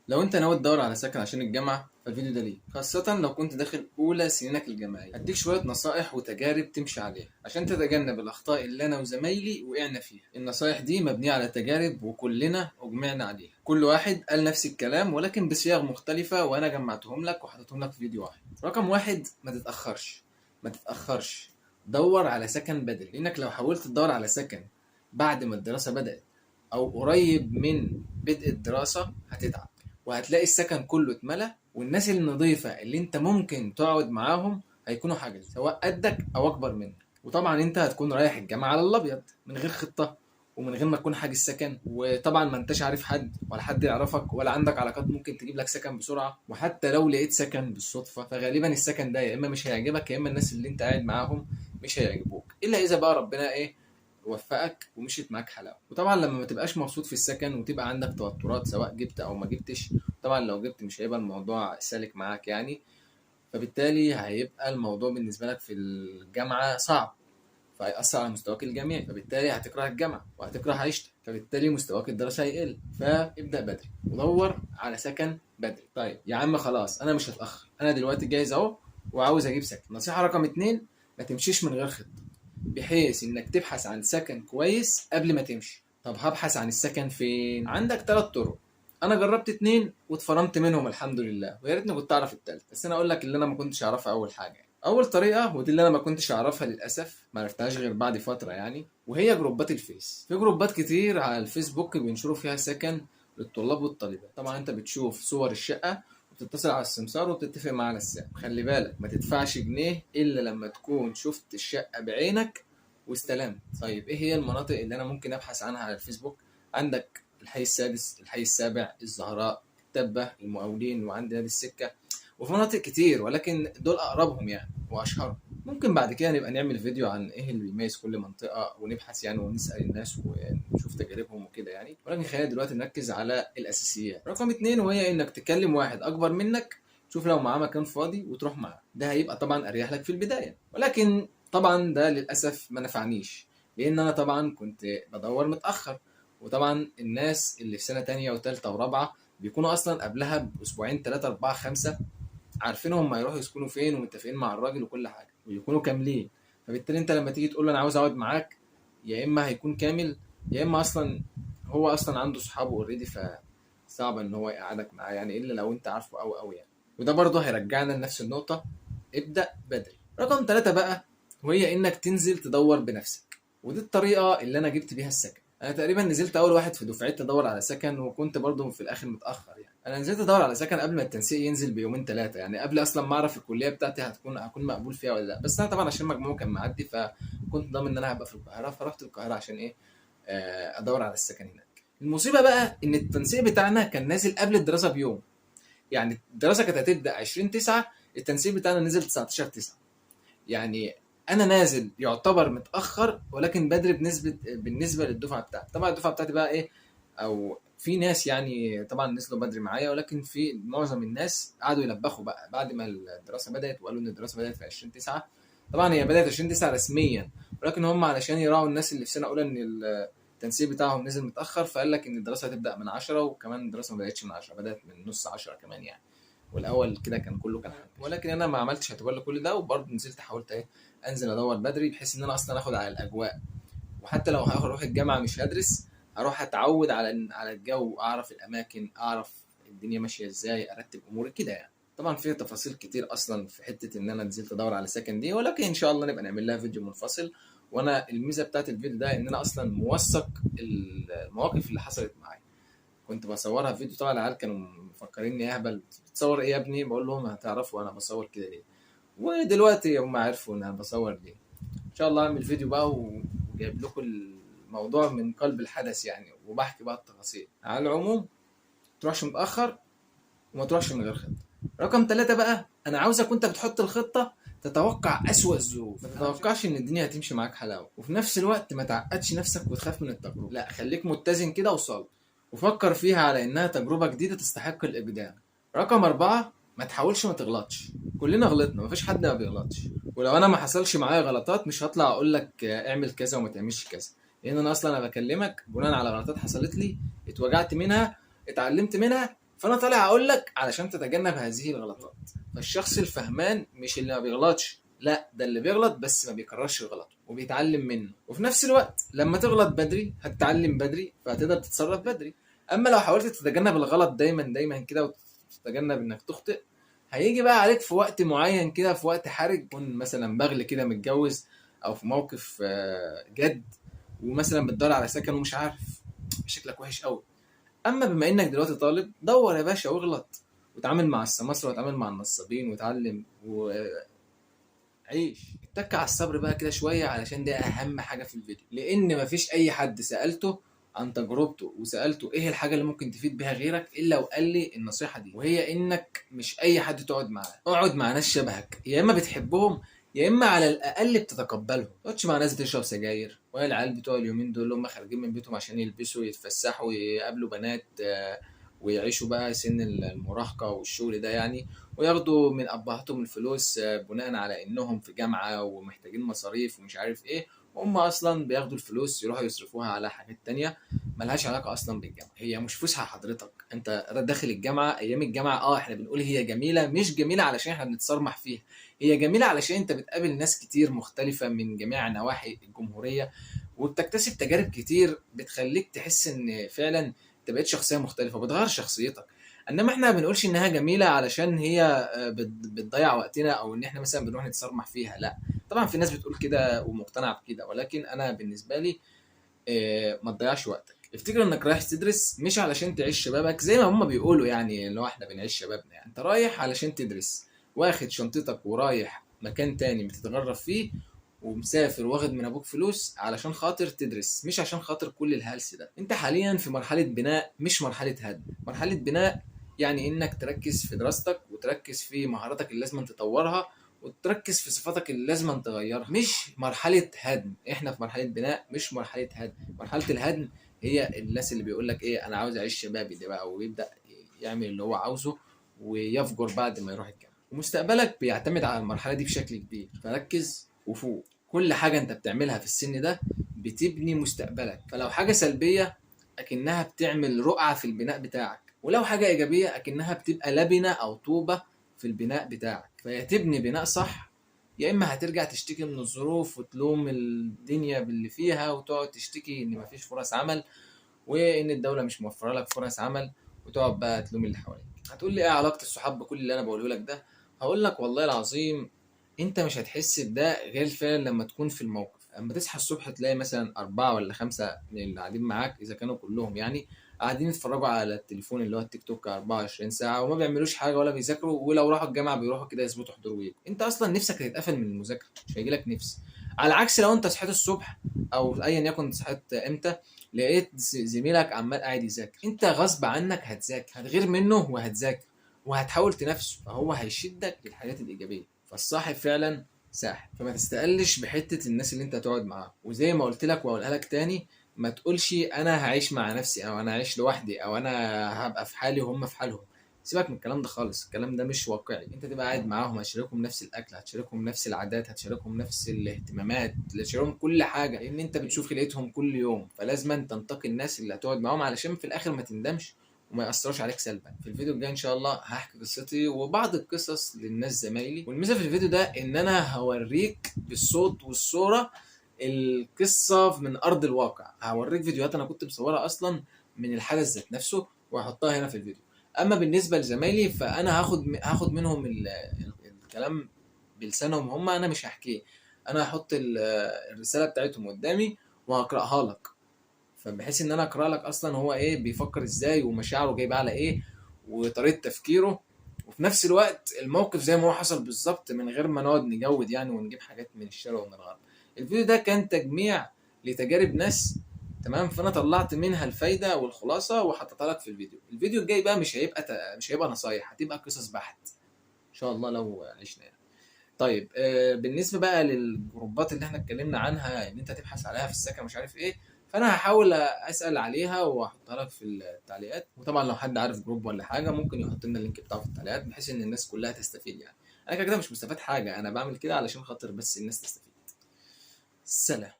لو انت ناوي تدور على سكن عشان الجامعة فالفيديو ده ليك، خاصة لو كنت داخل أولى سنينك الجامعية. هديك شوية نصائح وتجارب تمشي عليها عشان تتجنب الأخطاء اللي أنا وزمايلي وقعنا فيها. النصائح دي مبنية على تجارب وكلنا أجمعنا عليها، كل واحد قال نفس الكلام ولكن بصيغ مختلفة وأنا جمعتهم لك وحطيتهم لك في فيديو واحد. رقم واحد، ما تتأخرش. دور على سكن بدري، لأنك لو حاولت تدور على سكن بعد ما الدراسة بدأت أو قريب من بدء الدراسة هتتعب، وهتلاقي السكن كله اتملى، والناس النظيفة اللي انت ممكن تقعد معاهم هيكونوا حجز سواء قدك او اكبر منك. وطبعا انت هتكون رايح الجامعة على الابيض من غير خطة ومن غير ما تكون حاجز سكن، وطبعا ما انتش عارف حد ولا حد يعرفك ولا عندك علاقات ممكن تجيب لك سكن بسرعة. وحتى لو لقيت سكن بالصدفة فغالبا السكن ده يا اما مش هيعجبك يا اما الناس اللي انت قاعد معاهم مش هيعجبوك، الا اذا بقى ربنا وفقك ومشيت معاك حلاوه. وطبعا لما ما تبقاش مبسوط في السكن وتبقى عندك توترات سواء جبت او ما جبتش، طبعا لو جبت مش هيبقى الموضوع سالك معاك يعني، فبالتالي هيبقى الموضوع بالنسبه لك في الجامعه صعب، فهيأثر على مستواك الجامعي، فبالتالي هتكره الجامعة وهتكره عيشتك، فبالتالي مستواك الدراسي هيقل. فابدأ بدري ودور على سكن بدري. طيب يا عم خلاص انا مش هتأخر، انا دلوقتي جاهز اهو وعاوز اجيب سكن. نصيحة رقم اتنين، ما تمشيش من غير خطة، بحيث انك تبحث عن سكن كويس قبل ما تمشي. طب هبحث عن السكن فين؟ عندك ثلاث طرق، انا جربت اتنين واتفرمت منهم الحمد لله، ويا ريتني كنت اعرف التالت، بس انا اقول لك اللي انا ما كنتش اعرفها. اول حاجه، اول طريقه ودي اللي انا ما كنتش اعرفها للاسف، ما عرفتهاش غير بعد فتره يعني، وهي جروبات الفيس. في جروبات كتير على الفيسبوك بينشروا فيها سكن للطلاب والطالبات. طبعا انت بتشوف صور الشقه وبتتصل على السمسار وبتتفق معاه على السعر. خلي بالك ما تدفعش جنيه الا لما تكون شفت الشقه بعينك واستلمت. طيب ايه هي المناطق اللي انا ممكن ابحث عنها على الفيسبوك؟ عندك الحي السادس، الحي السابع، الزهراء، التبة، المقاولين، وعندي نادي السكة، وفي مناطق كتير ولكن دول اقربهم يعني واشهرهم. ممكن بعد كده نبقى نعمل فيديو عن ايه اللي بيميز كل منطقة ونبحث يعني ونسأل الناس ونشوف تجاربهم وكده يعني، ولكن خلينا دلوقتي نركز على الاساسيات. رقم اتنين وهي انك تكلم واحد اكبر منك، شوف لو معاه مكان فاضي وتروح معاه، ده هيبقى طبعا اريح لك في البداية. ولكن طبعا ده للاسف ما نفعنيش، لان انا طبعا كنت بدور متاخر، وطبعا الناس اللي في سنه تانية وتالتة ورابعه بيكونوا اصلا قبلها باسبوعين 3 4 5 عارفين هم هيروحوا يسكنوا فين ومتفقين مع الراجل وكل حاجه ويكونوا كاملين. فبالتالي انت لما تيجي تقول له انا عاوز اقعد معاك، يا اما هيكون كامل يا اما اصلا هو اصلا عنده صحابه اوريدي، فصعب ان هو يقعدك معاه يعني، الا لو انت عارفه قوي قوي يعني. وده برضه هيرجعنا لنفس النقطه، ابدا بدري. رقم ثلاثة بقى وهي انك تنزل تدور بنفسك، ودي الطريقه اللي انا جبت بيها السكن. انا تقريبا نزلت اول واحد في دفعتي ادور على سكن، وكنت برضه في الاخر متاخر يعني. انا نزلت ادور على سكن قبل ما التنسيق ينزل بيومين ثلاثه يعني، قبل اصلا ما اعرف الكليه بتاعتي هكون مقبول فيها ولا لا. بس انا طبعا عشان مجموعه كان معدي فكنت ضامن ان انا هبقى في القاهره، فرحت القاهره عشان ايه؟ ادور على السكن هناك. المصيبه بقى ان التنسيق بتاعنا كان نازل قبل الدراسه بيوم، يعني الدراسه كانت هتبدا 20/9، التنسيق بتاعنا نزل 19/9. يعني انا نازل يعتبر متاخر ولكن بدري بالنسبه للدفعه بتاعتي. طبعا الدفعه بتاعتي بقى ايه، او في ناس يعني طبعا نزلوا بدري معايا، ولكن في معظم الناس قعدوا يلبخوا بقى بعد ما الدراسه بدات وقالوا ان الدراسه بدات في 20/9. طبعا هي بدات 20/9 رسميا، ولكن هم علشان يراعوا الناس اللي في سنه اولى ان التنسيق بتاعهم نزل متاخر، فقال لك ان الدراسه هتبدا من 10، وكمان الدراسه ما بداتش من 10، بدات من نص 10 كمان يعني. والاول كده كان كله كان حنكش، ولكن انا ما عملتش اعتبار لكل ده، وبرضه نزلت حاولت انزل ادور بدري بحيث ان انا اصلا اخد على الاجواء، وحتى لو هروح الجامعه مش هدرس، هروح اتعود على الجو، اعرف الاماكن، اعرف الدنيا ماشيه ازاي، ارتب اموري كده يعني. طبعا في تفاصيل كتير اصلا في حته ان انا نزلت ادور على سكن دي، ولكن ان شاء الله نبقى نعمل لها فيديو منفصل. وانا الميزه بتاعت الفيديو ده ان انا اصلا موثق المواقف اللي حصلت معايا، كنت بصورها فيديو. طبعا العيال كانوا مفكريني اهبل، بتصور ايه يا ابني؟ بقول لهم هتعرفوا انا بصور كده ليه، ودلوقتي هم عرفوا ان انا بصور ليه. ان شاء الله اعمل فيديو بقى وجايب لكم الموضوع من قلب الحدث يعني، وبحكي بقى التفاصيل. على العموم تروحش متاخر وما تروحش من غير خطه. رقم ثلاثة بقى، انا عاوزك وانت بتحط الخطه تتوقع اسوأ الظروف، ما تتوقعش ان الدنيا هتمشي معاك حلاوه، وفي نفس الوقت ما تعقدش نفسك وتخاف من التجربه، لا خليك متزن كده وصلب، وفكر فيها على انها تجربه جديده تستحق الاقدام. رقم أربعة، ما تحاولش ما تغلطش، كلنا غلطنا مفيش حد ما بيغلطش، ولو انا ما حصلش معايا غلطات مش هطلع اقول لك اعمل كذا وما تعملش كذا، لان انا اصلا انا بكلمك بناء على غلطات حصلت لي، اتوجعت منها، اتعلمت منها، فانا طالع اقول لك علشان تتجنب هذه الغلطات. فالشخص الفهمان مش اللي ما بيغلطش، لا، ده اللي بيغلط بس ما بيكررش غلطه وبيتعلم منه. وفي نفس الوقت لما تغلط بدري هتتعلم بدري فهتقدر تتصرف بدري. اما لو حاولت تتجنب الغلط دايما دايما كده وتتجنب انك تخطئ، هيجي بقى عليك في وقت معين كده، في وقت حرج، تكون مثلا بغل كده متجوز او في موقف جد، ومثلا بتدور على سكن ومش عارف، شكلك وحش قوي. اما بما انك دلوقتي طالب، دور يا باشا واغلط وتعامل مع السماسرة وتعامل مع النصابين وتعلم وعيش. اتك على الصبر بقى كده شوية، علشان ده اهم حاجة في الفيديو، لان مفيش اي حد سألته عن تجربته وسألته ايه الحاجة اللي ممكن تفيد بيها غيرك الا وقال لي النصيحة دي، وهي انك مش اي حد تقعد معاه، اقعد مع ناس شبهك، يا اما بتحبهم يا اما على الاقل بتتقبلهم. ما تقعدش مع ناس بتشرب سجاير، وهي العيال بتوع اليومين دول اللي هم خارجين من بيتهم عشان يلبسوا ويتفسحوا ويقابلوا بنات ويعيشوا بقى سن المراهقة والشغل ده يعني، وياخدوا من أبهاتهم الفلوس بناء على إنهم في جامعة ومحتاجين مصاريف ومش عارف إيه. هم أصلا بياخدوا الفلوس يروحوا يصرفوها على حاجات تانية ملهاش علاقة أصلا بالجامعة. هي مش فسحة حضرتك، أنت داخل الجامعة. أيام الجامعة إحنا بنقول هي جميلة، مش جميلة علشان إحنا بنتصرمح فيها، هي جميلة علشان أنت بتقابل ناس كتير مختلفة من جميع نواحي الجمهورية، وبتكتسب تجارب كتير بتخليك تحس إن فعلا أنت بقيت شخصية مختلفة وبتغير شخصيتك. انما احنا ما بنقولش انها جميله علشان هي بتضيع وقتنا او ان احنا مثلا بنروح نتصرمح فيها، لا. طبعا في ناس بتقول كده ومقتنعه بكده، ولكن انا بالنسبه لي ما تضيعش وقتك. افتكر انك رايح تدرس مش علشان تعيش شبابك زي ما هم بيقولوا، يعني اللي هو احنا بنعيش شبابنا. يعني انت رايح علشان تدرس، واخد شنطتك ورايح مكان تاني بتتغرب فيه، ومسافر واخد من ابوك فلوس علشان خاطر تدرس، مش عشان خاطر كل الهلس ده. انت حاليا في مرحله بناء مش مرحله هدم. مرحله بناء يعني انك تركز في دراستك وتركز في مهاراتك اللي لازم تطورها وتركز في صفاتك اللي لازم تغيرها، مش مرحله هدم. احنا في مرحله بناء مش مرحله هدم. مرحله الهدم هي الناس اللي بيقول لك ايه، انا عاوز اعيش شبابي ده بقى، ويبدا يعمل اللي هو عاوزه ويفجر بعد ما يروح الجامعه. ومستقبلك بيعتمد على المرحله دي بشكل كبير، فركز وفوق. كل حاجه انت بتعملها في السن ده بتبني مستقبلك. فلو حاجه سلبيه اكنها بتعمل رقعه في البناء بتاعك، ولو حاجه ايجابيه اكنها بتبقى لبنه او طوبه في البناء بتاعك. فيا تبني بناء صح، يا اما هترجع تشتكي من الظروف وتلوم الدنيا باللي فيها وتقعد تشتكي ان مفيش فرص عمل وان الدوله مش موفره لك فرص عمل، وتقعد بقى تلوم اللي حواليك. هتقول لي ايه علاقه الصحاب بكل اللي انا بقوله لك ده؟ هقول لك والله العظيم انت مش هتحس بده غير فعلا لما تكون في الموقف. اما تصحى الصبح تلاقي مثلا 4 ولا 5 من اللي قاعدين معاك، اذا كانوا كلهم يعني، قاعدين يتفرجوا على التليفون اللي هو التيك توك 24 ساعة وما بيعملوش حاجة ولا بيذاكروا، ولو راحوا الجامعة بيروحوا كده يثبتوا حضور ويجوا. انت اصلا نفسك هتتقفل من المذاكرة، مش هيجيلك نفس. على عكس لو انت صحيت الصبح او ايا يكن صحيت امتى، لقيت زميلك عمال قاعد يذاكر، انت غصب عنك هتذاكر، هتغير منه وهتذاكر وهتحاول تنافسه، فهو هيشدك للحاجات الإيجابية. فالصاحب فعلا ساحب. فما تستقلش بحتة الناس اللي انت هتقعد معاهم. وزي ما قلت لك واقولها لك تاني، ما تقولش انا هعيش مع نفسي او انا هعيش لوحدي او انا هبقى في حالي وهم في حالهم. سيبك من الكلام ده خالص، الكلام ده مش واقعي. انت تبقى قاعد معاهم، هتشاركهم نفس الاكل، هتشاركهم نفس العادات، هتشاركهم نفس الاهتمامات، هتشاركهم كل حاجه، لان انت بتشوف خلقتهم كل يوم. فلازم تنتقي الناس اللي هتقعد معاهم علشان في الاخر ما تندمش وما يأثرش عليك سلبا. في الفيديو الجاي ان شاء الله هحكي قصتي وبعض القصص للناس زمايلي، والميزه في الفيديو ده ان انا هوريك بالصوت والصوره القصه من ارض الواقع. هوريك فيديوهات انا كنت مصورها اصلا من الحدث ذات نفسه وهحطها هنا في الفيديو. اما بالنسبه لزمايلي فانا هاخد منهم الكلام بلسانهم هم، انا مش هحكيه، انا هحط الرساله بتاعتهم قدامي وهقراها لك. فبحيث ان انا اقرا لك اصلا هو ايه بيفكر ازاي ومشاعره جايبه على ايه وطريقه تفكيره، وفي نفس الوقت الموقف زي ما هو حصل بالظبط من غير ما نقعد نجود يعني ونجيب حاجات من الشرق ومن الغرب. الفيديو ده كان تجميع لتجارب ناس، تمام، فانا طلعت منها الفايده والخلاصه وحطيتها لك في الفيديو. الفيديو الجاي بقى مش هيبقى نصايح، هتبقى قصص بحت ان شاء الله لو عشنا يعني. طيب بالنسبه بقى للجروبات اللي احنا اتكلمنا عنها ان انت تبحث عليها في السكن مش عارف ايه، فانا هحاول اسال عليها واحطها لك في التعليقات. وطبعا لو حد عارف جروب ولا حاجه ممكن يحط لنا اللينك بتاعه في التعليقات بحيث ان الناس كلها تستفيد يعني. انا كده كده مش مستفاد حاجه، انا بعمل كده علشان خاطر بس الناس تستفيد. سلام.